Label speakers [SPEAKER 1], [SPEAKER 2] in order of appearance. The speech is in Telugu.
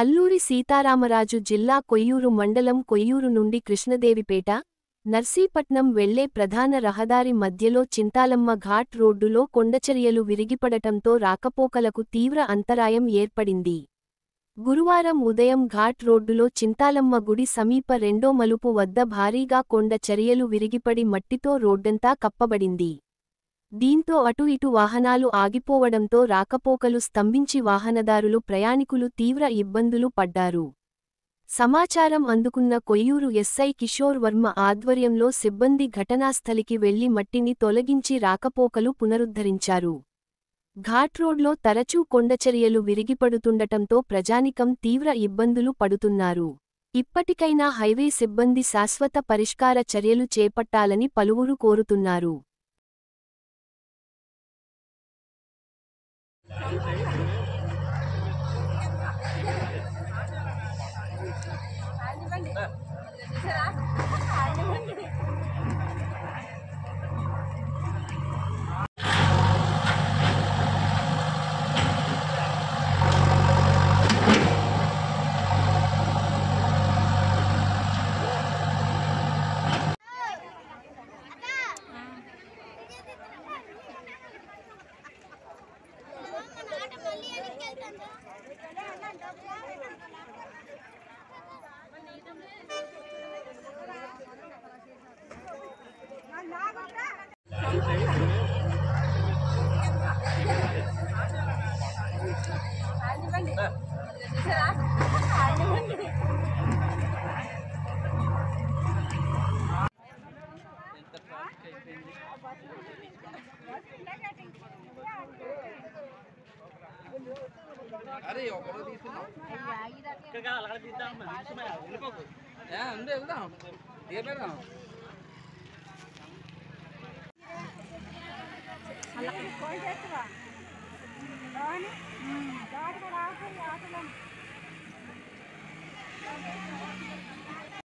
[SPEAKER 1] అల్లూరి సీతారామరాజు జిల్లా కొయ్యూరు మండలం కొయ్యూరు నుండి కృష్ణదేవిపేట, నర్సీపట్నం వెళ్లే ప్రధాన రహదారి మధ్యలో చింతాలమ్మ ఘాట్ రోడ్డులో కొండచరియలు విరిగిపడటంతో రాకపోకలకు తీవ్ర అంతరాయం ఏర్పడింది. గురువారం ఉదయం ఘాట్ రోడ్డులో చింతాలమ్మ గుడి సమీప రెండో మలుపు వద్ద భారీగా కొండ చరియలు విరిగిపడి మట్టితో రోడ్డంతా కప్పబడింది. దీంతో అటు ఇటు వాహనాలు ఆగిపోవడంతో రాకపోకలు స్తంభించి వాహనదారులు ప్రయాణికులు తీవ్ర ఇబ్బందులు పడ్డారు. సమాచారం అందుకున్న కొయ్యూరు ఎస్ఐ కిషోర్ వర్మ ఆధ్వర్యంలో సిబ్బంది ఘటనాస్థలికి వెళ్లి మట్టిని తొలగించి రాకపోకలు పునరుద్ధరించారు. ఘాట్రోడ్లో తరచూ కొండచరియలు విరిగిపడుతుండటంతో ప్రజానికం తీవ్ర ఇబ్బందులు పడుతున్నారు. ఇప్పటికైనా హైవే సిబ్బంది శాశ్వత పరిష్కార చర్యలు చేపట్టాలని పలువురు కోరుతున్నారు.
[SPEAKER 2] అరే ఒకరో తీసుకున్నాం ఇక్కడ అలా తీద్దాం వెళ్ళిపోకు అందే వెళ్దాం ఏమేరా
[SPEAKER 3] అలా ఫోన్ చేస్తావా రాని దాటి కూడా ఆటలు